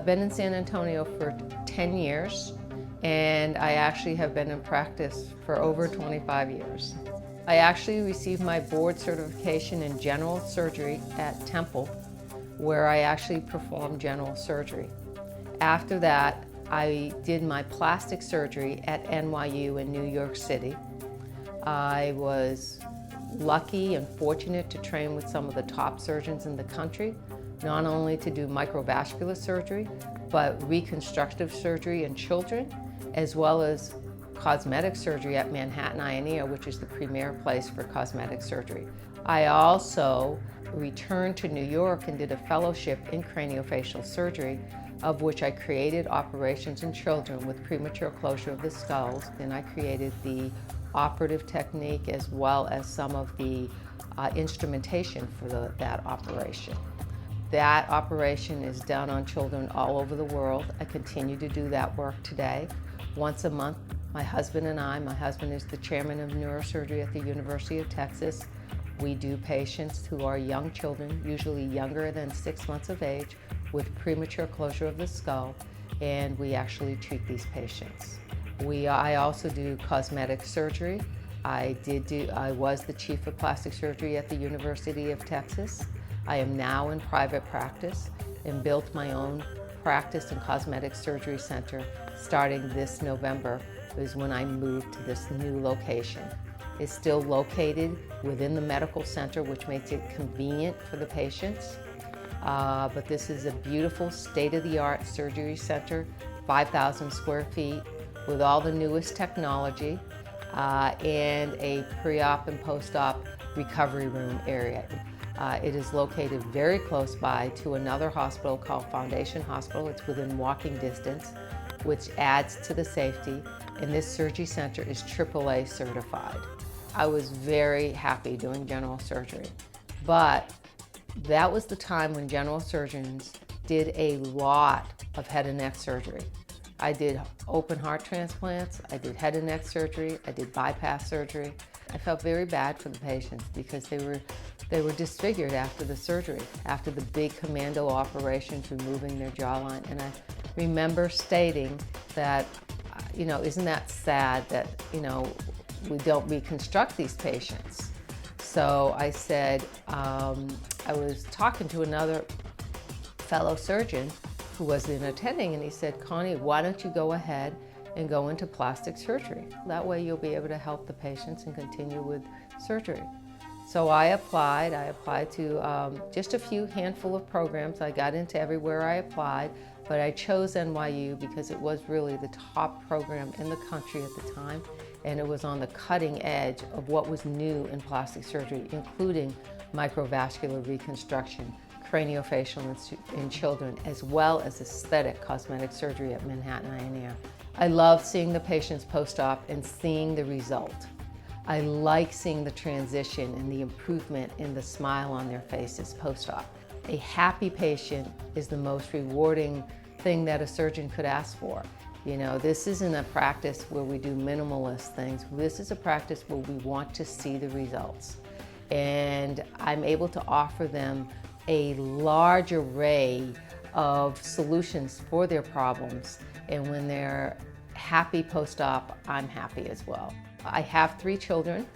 I've been in San Antonio for 10 years, and I actually have been in practice for over 25 years. I actually received my board certification in general surgery at Temple, where I actually performed general surgery. After that, I did my plastic surgery at NYU in New York City. I was lucky and fortunate to train with some of the top surgeons in the country, not only to do microvascular surgery, but reconstructive surgery in children, as well as cosmetic surgery at Manhattan Eye and Ear, which is the premier place for cosmetic surgery. I also returned to New York and did a fellowship in craniofacial surgery, of which I created operations in children with premature closure of the skulls, and I created the operative technique as well as some of the instrumentation for that operation. That operation is done on children all over the world. I continue to do that work today. Once a month, my husband and I, my husband is the chairman of neurosurgery at the University of Texas. We do patients who are young children, usually younger than 6 months of age, with premature closure of the skull, and we actually treat these patients. I also do cosmetic surgery. I was the chief of plastic surgery at the University of Texas. I am now in private practice and built my own practice and cosmetic surgery center starting this November is when I moved to this new location. It's still located within the medical center, which makes it convenient for the patients. But this is a beautiful state-of-the-art surgery center, 5,000 square feet, with all the newest technology and a pre-op and post-op recovery room area. It is located very close by to another hospital called Foundation Hospital. It's within walking distance, which adds to the safety, and this surgery center is AAA certified. I was very happy doing general surgery, but that was the time when general surgeons did a lot of head and neck surgery. I did open heart transplants, I did head and neck surgery, I did bypass surgery. I felt very bad for the patients because they were disfigured after the surgery, after the big commando operations removing their jawline. And I remember stating that, isn't that sad that, we don't reconstruct these patients. So I said, I was talking to another fellow surgeon who was in attending, and he said, Connie, why don't you go ahead and go into plastic surgery? That way you'll be able to help the patients and continue with surgery. So I applied to just a few handful of programs. I got into everywhere I applied, but I chose NYU because it was really the top program in the country at the time, and it was on the cutting edge of what was new in plastic surgery, including microvascular reconstruction, craniofacial in children, as well as aesthetic cosmetic surgery at Manhattan Eye and Ear. I love seeing the patients post-op and seeing the result. I like seeing the transition and the improvement in the smile on their faces post-op. A happy patient is the most rewarding thing that a surgeon could ask for. This isn't a practice where we do minimalist things. This is a practice where we want to see the results. And I'm able to offer them a large array of solutions for their problems. And when they're happy post-op, I'm happy as well. I have 3 children.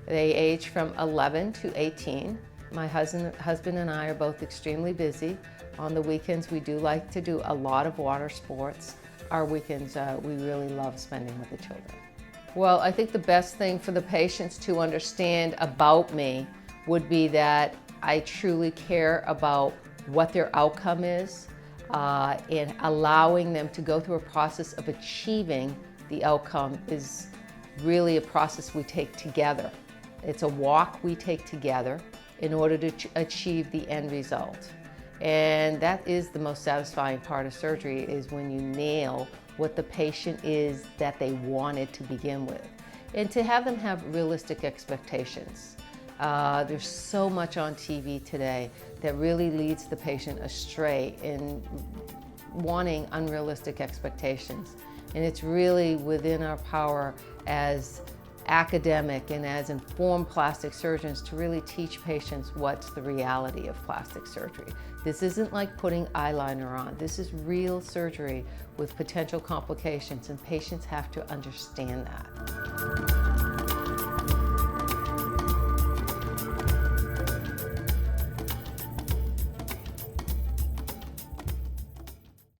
They age from 11 to 18. My husband and I are both extremely busy. On the weekends, we do like to do a lot of water sports. Our weekends, we really love spending with the children. Well, I think the best thing for the patients to understand about me would be that I truly care about what their outcome is and allowing them to go through a process of achieving the outcome is really a process we take together. It's a walk we take together in order to achieve the end result. And that is the most satisfying part of surgery, is when you nail what the patient is that they wanted to begin with. And to have them have realistic expectations. There's so much on TV today that really leads the patient astray in wanting unrealistic expectations. And it's really within our power as academic and as informed plastic surgeons to really teach patients what's the reality of plastic surgery. This isn't like putting eyeliner on. This is real surgery with potential complications, and patients have to understand that.